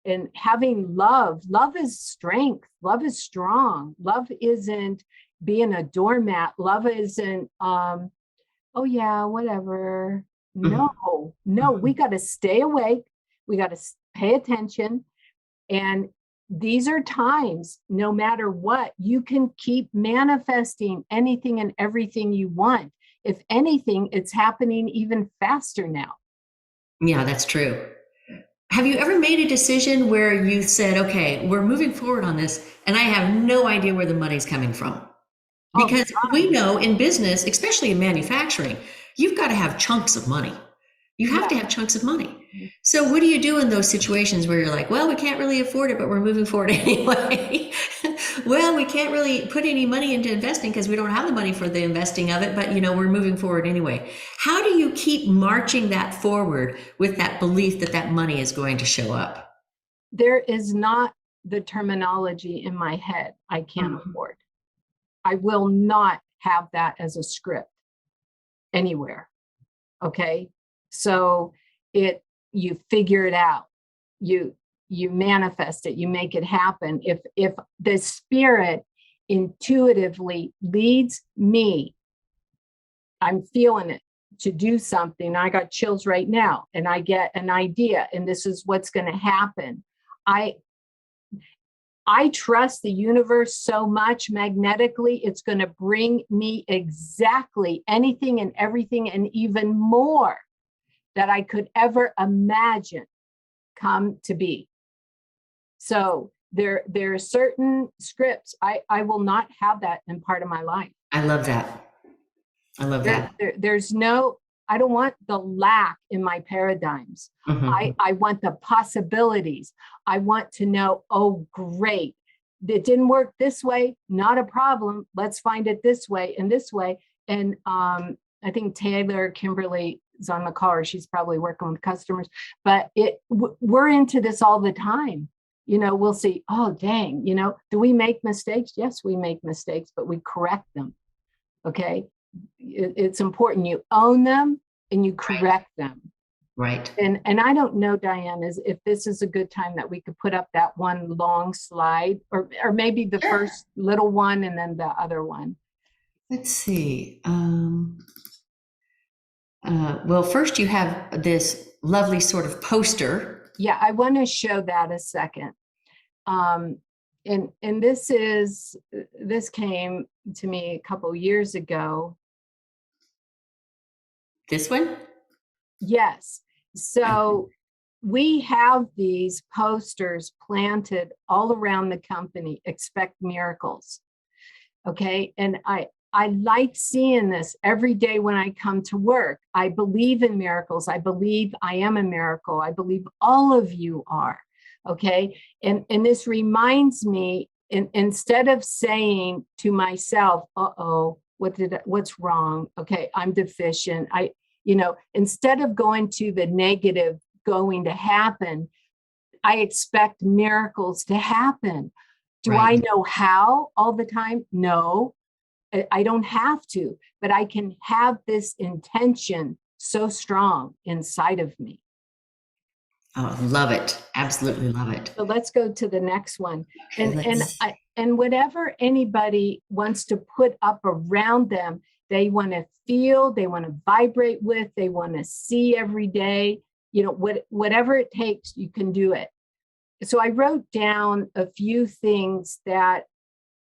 and having love is strength. Love is strong. Love isn't being a doormat. Love isn't, oh yeah, whatever. Hmm. No, we got to stay awake. We got to pay attention. And these are times, no matter what, you can keep manifesting anything and everything you want. If anything, it's happening even faster now. Yeah, that's true. Have you ever made a decision where you said, okay, we're moving forward on this, and I have no idea where the money's coming from? All the Because we time. know in business, especially in manufacturing, you've got to have chunks of money. You have to Yeah. have chunks of money. So, what do you do in those situations where you're like, well, we can't really afford it, but we're moving forward anyway? Well, we can't really put any money into investing because we don't have the money for the investing of it, but we're moving forward anyway. How do you keep marching that forward with that belief that that money is going to show up? There is not the terminology in my head I can't Mhm. afford. I will not have that as a script anywhere. Okay. So you figure it out. You manifest it, you make it happen. If the spirit intuitively leads me, I'm feeling it to do something. I got chills right now, and I get an idea, and this is what's going to happen. I I trust the universe so much magnetically, it's going to bring me exactly anything and everything and even more that I could ever imagine come to be. So there are certain scripts. I will not have that in part of my life. I love that. I love that. There's no, I don't want the lack in my paradigms. Hmm. I want the possibilities. I want to know, oh, great. It didn't work this way, not a problem. Let's find it this way and this way. And I think Taylor Kimberly is on the call, or she's probably working with customers, but we're into this all the time. We'll see, oh, dang, do we make mistakes? Yes, we make mistakes, but we correct them. Okay. It's important you own them and you Right. correct them. Right. And I don't know, Diane, is if this is a good time that we could put up that one long slide, or maybe the Sure. first little one and then the other one. Let's see. Well, first you have this lovely sort of poster. Yeah, I want to show that a second. Um, and this came to me a couple years ago. This one? Yes. So we have these posters planted all around the company, expect miracles. Okay. And I like seeing this every day when I come to work. I believe in miracles. I believe I am a miracle. I believe all of you are. Okay. And this reminds me, instead of saying to myself, uh-oh, what's wrong? Okay, I'm deficient. Instead of going to the negative going to happen, I expect miracles to happen. Do I know how all the time? No. I don't have to, but I can have this intention so strong inside of me. Oh, love it. Absolutely love it. So let's go to the next one. Okay, And whatever anybody wants to put up around them, they want to feel, they want to vibrate with, they want to see every day, whatever it takes, you can do it. So I wrote down a few things that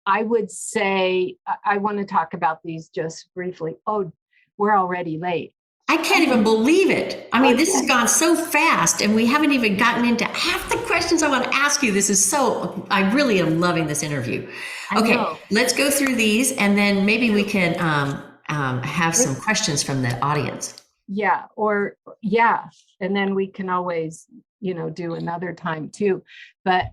I would say. I want to talk about these just briefly. Oh, we're already late. I can't even believe it. I mean, this has gone so fast and we haven't even gotten into half the questions I want to ask you. I really am loving this interview. Okay, let's go through these and then maybe we can have some questions from the audience. Yeah, and then we can always, do another time too. But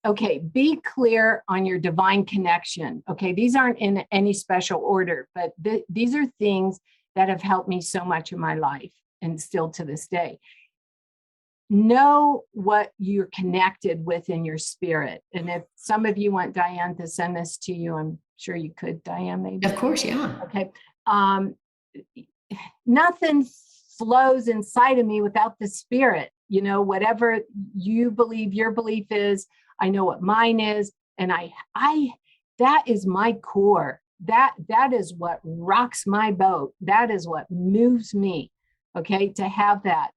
okay, be clear on your divine connection. Okay, these aren't in any special order, but these are things that have helped me so much in my life and still to this day. Know what you're connected with in your spirit. And if some of you want Diane to send this to you, I'm sure you could, Diane, maybe. Of course, yeah. Okay. Nothing flows inside of me without the spirit. Whatever you believe your belief is, I know what mine is. And that is my core. That is what rocks my boat. That is what moves me. Okay. To have that.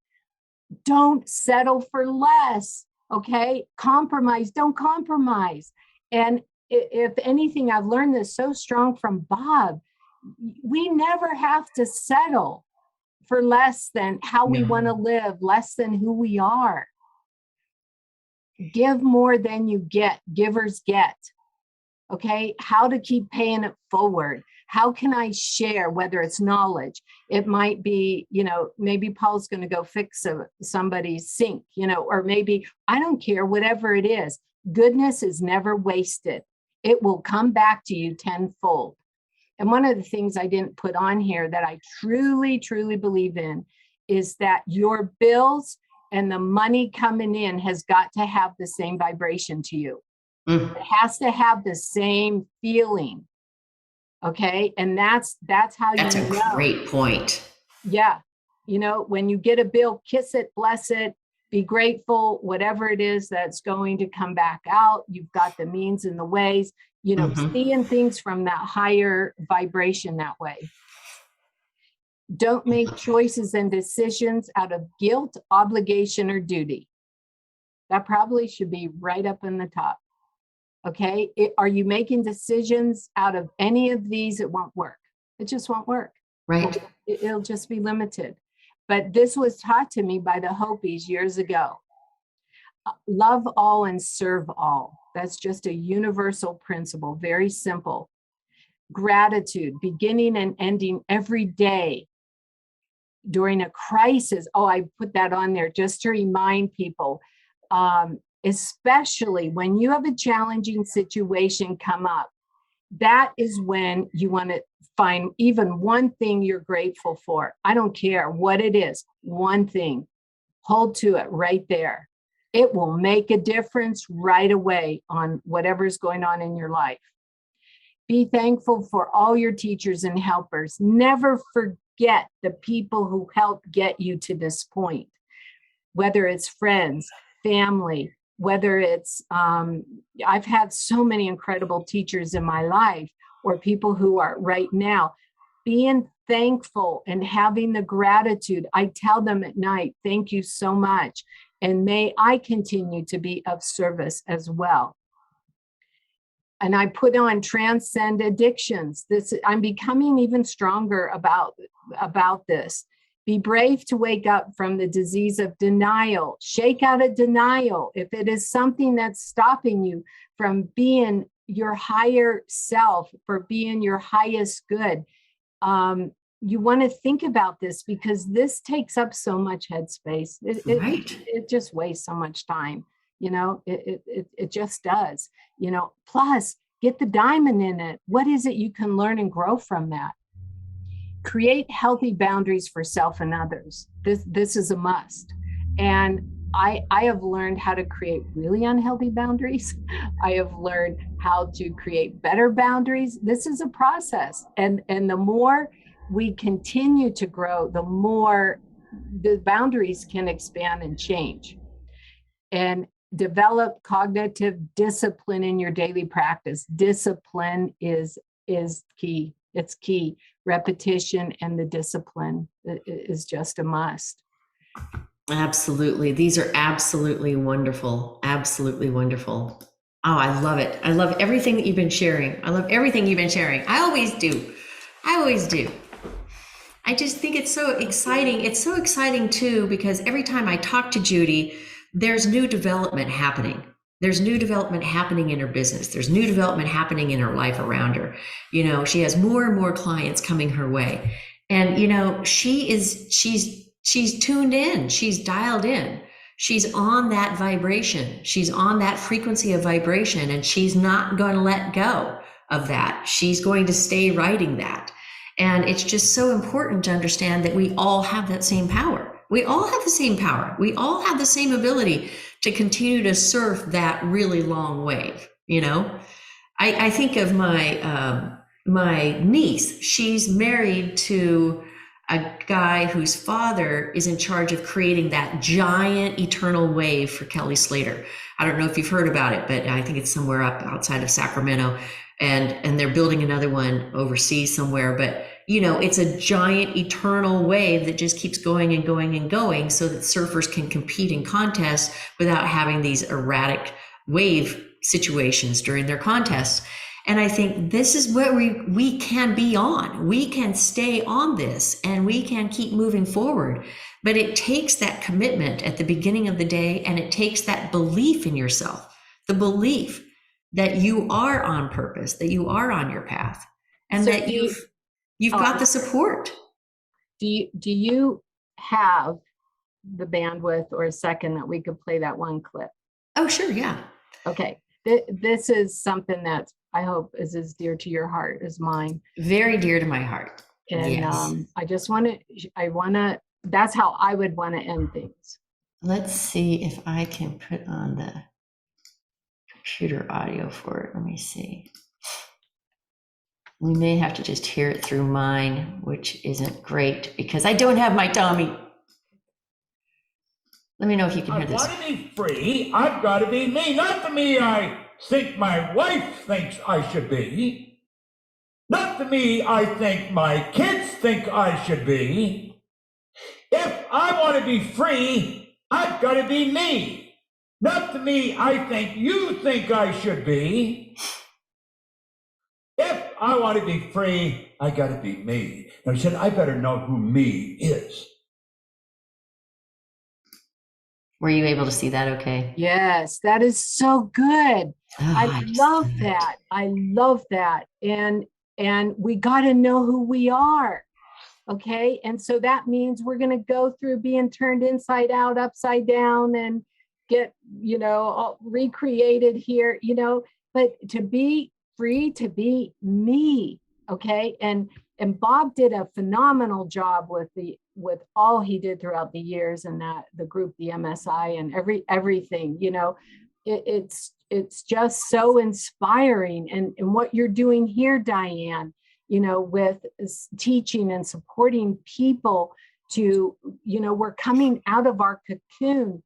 Don't settle for less. Okay. Compromise. Don't compromise. And if anything, I've learned this so strong from Bob. We never have to settle for less than how we want to live, less than who we are. Give more than you get. Givers get. Okay. How to keep paying it forward. How can I share, whether it's knowledge? It might be, maybe Paul's going to go fix somebody's sink, or maybe, I don't care, whatever it is. Goodness is never wasted. It will come back to you tenfold. And one of the things I didn't put on here that I truly, truly believe in is that your bills and the money coming in has got to have the same vibration to you. It has to have the same feeling. Okay. And that's how that's you know. That's a great point. Yeah. When you get a bill, kiss it, bless it, be grateful, whatever it is that's going to come back out. You've got the means and the ways, seeing things from that higher vibration that way. Don't make choices and decisions out of guilt, obligation, or duty. That probably should be right up in the top. Okay. Are you making decisions out of any of these? It won't work. It just won't work. Right. It'll just be limited. But this was taught to me by the Hopis years ago. Love all and serve all. That's just a universal principle. Very simple. Gratitude, beginning and ending every day during a crisis. Oh, I put that on there just to remind people. Especially when you have a challenging situation come up, that is when you want to find even one thing you're grateful for. I don't care what it is, one thing, hold to it right there. It will make a difference right away on whatever's going on in your life. Be thankful for all your teachers and helpers. Never forget the people who helped get you to this point, whether it's friends, family, whether it's, I've had so many incredible teachers in my life, or people who are right now. Being thankful and having the gratitude. I tell them at night, thank you so much. And may I continue to be of service as well. And I put on transcend addictions. I'm becoming even stronger about this. Be brave to wake up from the disease of denial. Shake out of denial. If it is something that's stopping you from being, your higher self, for being your highest good. You want to think about this, because this takes up so much headspace. Right. It just wastes so much time. It just does. Plus, get the diamond in it. What is it you can learn and grow from that? Create healthy boundaries for self and others. This is a must. And I have learned how to create really unhealthy boundaries. I have learned how to create better boundaries. This is a process. And the more we continue to grow, the more the boundaries can expand and change. And develop cognitive discipline in your daily practice. Discipline is key. It's key. Repetition and the discipline is just a must. Absolutely. These are absolutely wonderful. Absolutely wonderful. Oh, I love it. I love everything that you've been sharing. I love everything you've been sharing. I always do. I always do. I just think it's so exciting. It's so exciting too, because every time I talk to Judy, there's new development happening. There's new development happening in her business. There's new development happening in her life around her. She has more and more clients coming her way. And, she's tuned in. She's dialed in. She's on that vibration. She's on that frequency of vibration, and she's not going to let go of that. She's going to stay riding that. And it's just so important to understand that we all have that same power. We all have the same power. We all have the same ability to continue to surf that really long wave. I think of my niece. She's married to a guy whose father is in charge of creating that giant eternal wave for Kelly Slater. I don't know if you've heard about it, but I think it's somewhere up outside of Sacramento, and they're building another one overseas somewhere. But it's a giant eternal wave that just keeps going and going and going, so that surfers can compete in contests without having these erratic wave situations during their contests. And I think this is where we can be on. We can stay on this, and we can keep moving forward. But it takes that commitment at the beginning of the day, and it takes that belief in yourself, the belief that you are on purpose, that you are on your path, and So that you've got the support. Do you have the bandwidth or a second that we could play that one clip? Oh, sure. Yeah. Okay. This is something that I hope is as dear to your heart as mine. Very dear to my heart. And yes. That's how I would want to end things. Let's see if I can put on the computer audio for it. Let me see. We may have to just hear it through mine, which isn't great because I don't have my Tommy. Let me know if you can hear this. I want to be free. I've got to be me. Not the me I think my wife thinks I should be. Not the me I think my kids think I should be. If I want to be free, I've got to be me. Not the me I think you think I should be. If I want to be free, I got to be me. And I said, I better know who me is. Were you able to see that okay? Yes, that is so good. Oh, I love that. I love that. And we got to know who we are. Okay. And so that means we're going to go through being turned inside out, upside down, and get, all recreated here, but to be free, to be me. Okay. And Bob did a phenomenal job with all he did throughout the years, and that the group, the MSI, and everything, it's just so inspiring. And what you're doing here, Diane, with teaching and supporting people to, we're coming out of our cocoon,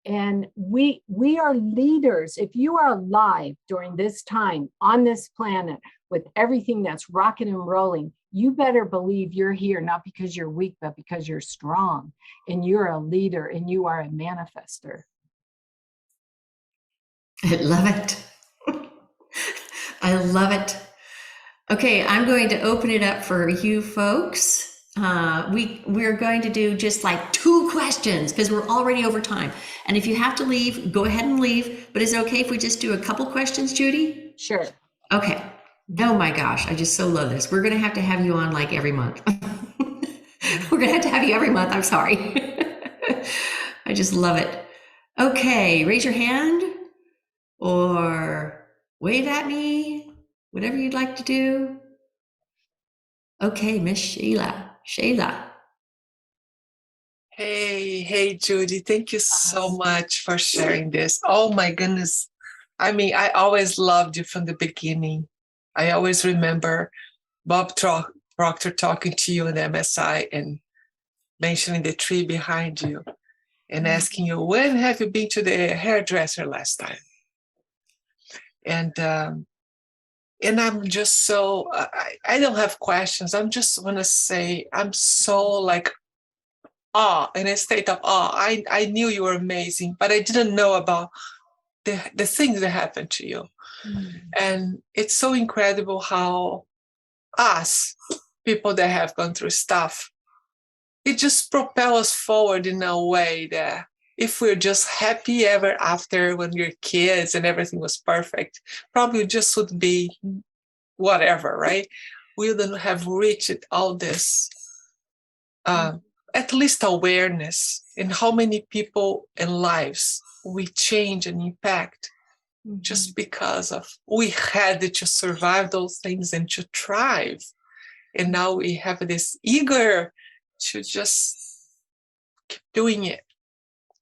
and we are leaders. If you are alive during this time on this planet with everything that's rocking and rolling, you better believe you're here, not because you're weak, but because you're strong, and you're a leader, and you are a manifester. I love it. I love it. Okay, I'm going to open it up for you folks. We're going to do just like 2 questions because we're already over time. And if you have to leave, go ahead and leave. But is it okay if we just do a couple questions, Judy? Sure. Okay. Oh my gosh, I just so love this. We're going to have you on like every month. We're going to have you every month. I'm sorry. I just love it. Okay, raise your hand or wave at me, whatever you'd like to do. Okay, Miss Sheila. Sheila. Hey, Judy, thank you so much for sharing this. Oh my goodness. I mean, I always loved you from the beginning. I always remember Proctor talking to you in MSI and mentioning the tree behind you and asking you, when have you been to the hairdresser last time? And I'm just so, I don't have questions. I'm just want to say, I'm so like awe, in a state of awe. I knew you were amazing, but I didn't know about the things that happened to you. And it's so incredible how us, people that have gone through stuff, it just propels us forward in a way that if we're just happy ever after when we're kids and everything was perfect, probably just would be whatever, right? We wouldn't have reached all this, at least awareness in how many people and lives we change and impact just because of we had to survive those things and to thrive. And now we have this eager to just keep doing it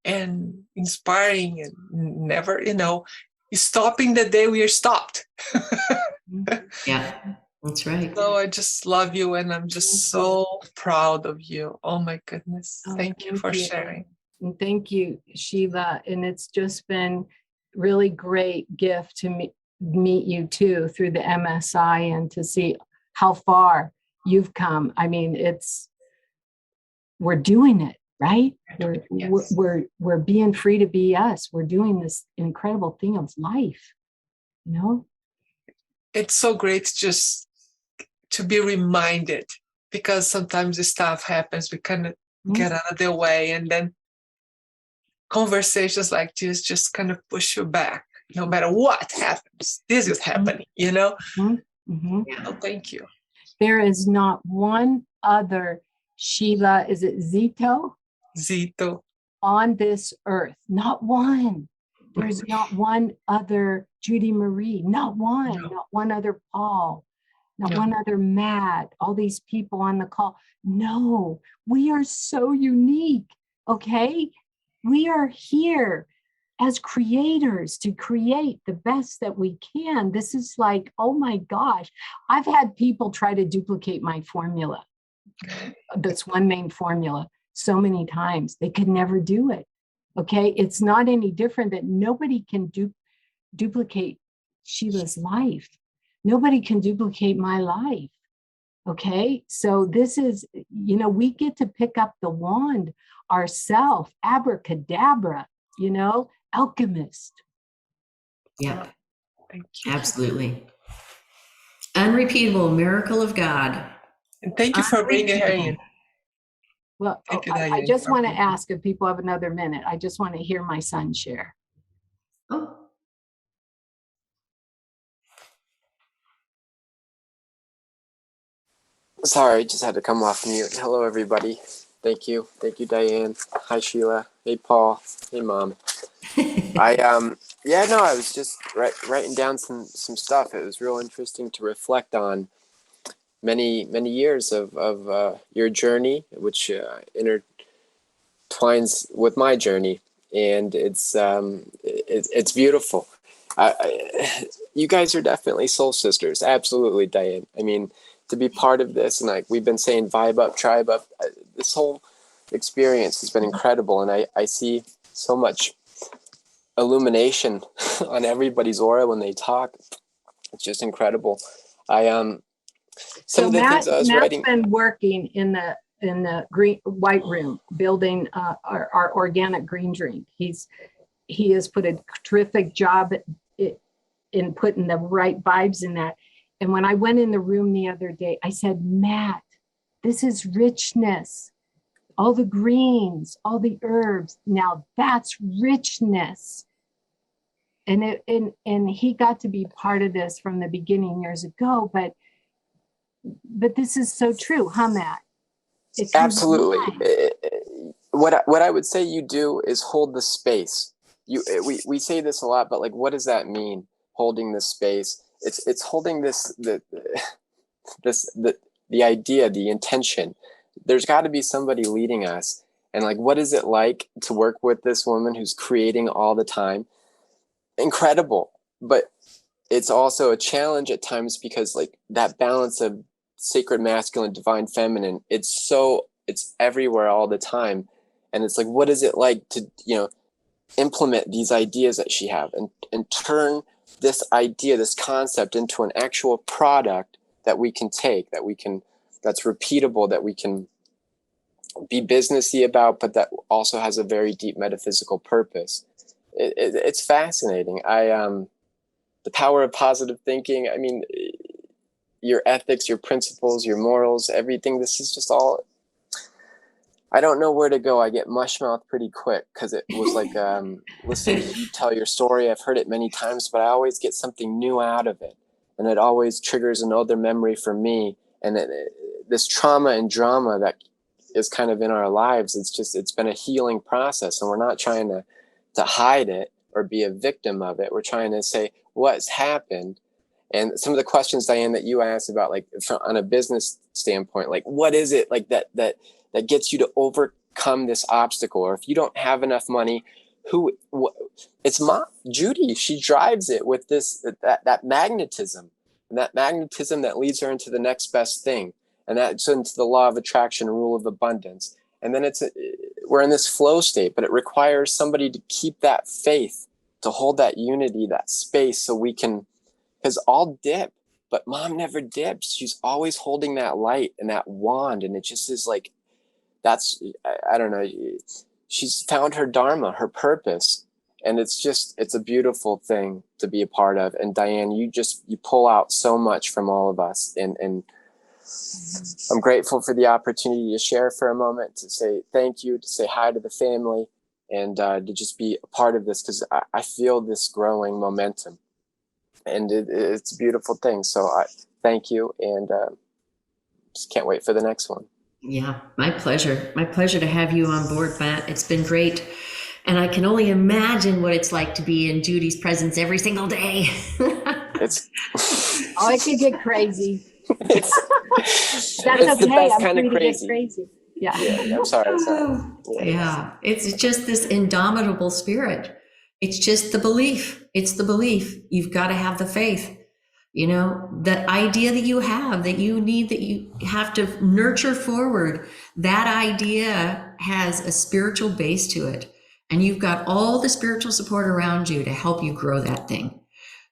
and inspiring and never, stopping the day we are stopped. Yeah, that's right. So I just love you and I'm just so proud of you. Oh my goodness. Thank you for sharing. And thank you, Sheila. And it's just been really great gift to meet you too through the MSI and to see how far you've come. I mean, we're doing it, right? We're being free to be us. We're doing this incredible thing of life, It's so great just to be reminded, because sometimes the stuff happens, we kind of get out of their way, and then conversations like this just kind of push you back. No matter what happens, this is happening, So thank you. There is not one other Sheila, is it Zito? On this earth, not one. There's not one other Judy Marie, not one, not one other Paul, not one other Matt, all these people on the call. No, we are so unique, okay? We are here as creators to create the best that we can. This is like, oh my gosh, I've had people try to duplicate my formula. That's one main formula so many times. They could never do it. Okay, it's not any different that nobody can duplicate Sheila's life. Nobody can duplicate my life. Okay, so this is, we get to pick up the wand ourselves, abracadabra, alchemist. Yeah, Thank you. absolutely. Unrepeatable miracle of God. And thank you for bringing her in. Well, I just want to ask if people have another minute. I just want to hear my son share. Oh. Sorry, just had to come off mute. Hello, everybody. Thank you. Thank you, Diane. Hi, Sheila. Hey, Paul. Hey, Mom. I was just writing down some stuff. It was real interesting to reflect on many years of your journey, which intertwines with my journey, and it's beautiful. You guys are definitely soul sisters. Absolutely, Diane. I mean, to be part of this, and like we've been saying, vibe up, tribe up. This whole experience has been incredible, and I see so much illumination on everybody's aura when they talk. It's just incredible. Some of the things I was writing. Matt's been working in the white room, building our organic green drink. He has put a terrific job in putting the right vibes in that. And when I went in the room the other day, I said, Matt, this is richness. All the greens, all the herbs. Now that's richness. and he got to be part of this from the beginning years ago, but this is so true, huh, Matt? Absolutely. What I would say you do is hold the space. We say this a lot, but like, what does that mean? Holding the space. It's holding the idea, the intention. There's got to be somebody leading us. And like, what is it like to work with this woman who's creating all the time? Incredible. But it's also a challenge at times, because like that balance of sacred masculine, divine feminine, it's everywhere all the time. And it's like, what is it like to, implement these ideas that she have and turn this idea, this concept into an actual product that we can take, that's repeatable, that we can be businessy about, but that also has a very deep metaphysical purpose. It's fascinating. The power of positive thinking. I mean, your ethics, your principles, your morals, everything. This is just all. I don't know where to go. I get mush mouth pretty quick, because it was like listening to you tell your story. I've heard it many times, but I always get something new out of it, and it always triggers another memory for me. And this trauma and drama that is kind of in our lives, it's been a healing process, and we're not trying to hide it or be a victim of it. We're trying to say what's happened. And some of the questions, Diane, that you asked about, like on a business standpoint, like what is it like that gets you to overcome this obstacle? Or if you don't have enough money, it's Mom, Judy. She drives it with that magnetism, and that magnetism that leads her into the next best thing. And that's into the law of attraction, rule of abundance. And then we're in this flow state, but it requires somebody to keep that faith, to hold that unity, that space, so we can, because all dip, but Mom never dips. She's always holding that light and that wand. And it just is like, I don't know. She's found her dharma, her purpose. And it's a beautiful thing to be a part of. And Diane, you pull out so much from all of us. And I'm grateful for the opportunity to share for a moment, to say thank you, to say hi to the family, and to just be a part of this, because I feel this growing momentum, and it's a beautiful thing. So I thank you, and just can't wait for the next one. Yeah, my pleasure. My pleasure to have you on board, Matt. It's been great. And I can only imagine what it's like to be in Judy's presence every single day. It could get crazy. That's okay. The best I'm kind of free crazy. to get crazy. Yeah. I'm sorry. Yeah, it's just this indomitable spirit. It's just the belief. It's the belief. You've got to have the faith. The idea that you have, that you need, that you have to nurture forward, that idea has a spiritual base to it. And you've got all the spiritual support around you to help you grow that thing.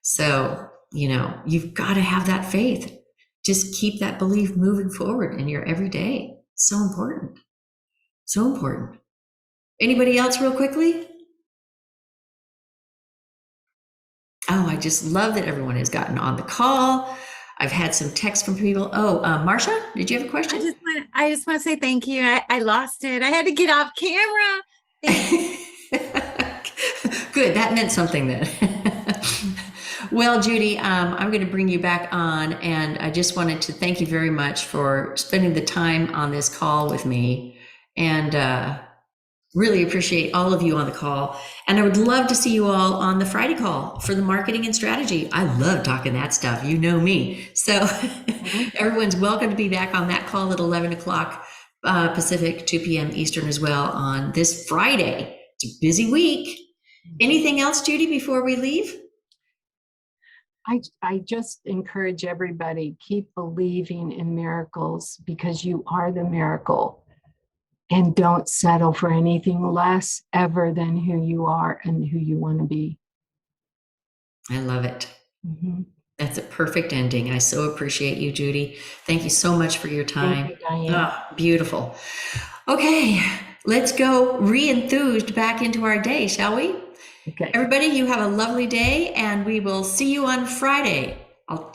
So, you've got to have that faith. Just keep that belief moving forward in your everyday. So important. So important. Anybody else real quickly? Oh, I just love that everyone has gotten on the call. I've had some texts from people. Oh, Marsha, did you have a question? I just want to say thank you. I lost it. I had to get off camera. Good. That meant something then. Well, Judy, I'm going to bring you back on, and I just wanted to thank you very much for spending the time on this call with me, and really appreciate all of you on the call. And I would love to see you all on the Friday call for the marketing and strategy. I love talking that stuff. You know me. So everyone's welcome to be back on that call at 11 o'clock Pacific, 2 p.m. Eastern as well on this Friday. It's a busy week. Anything else, Judy, before we leave? I just encourage everybody, keep believing in miracles, because you are the miracle, and don't settle for anything less ever than who you are and who you want to be. I love it. Mm-hmm. That's a perfect ending. I so appreciate you, Judy. Thank you so much for your time. Thank you, Diane. Oh, beautiful. Okay, let's go re-enthused back into our day, shall we? Okay. Everybody, you have a lovely day, and we will see you on Friday. I'll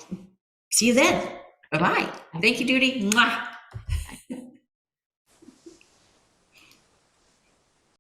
see you then. Bye-bye. Thank you, Judy. Mwah.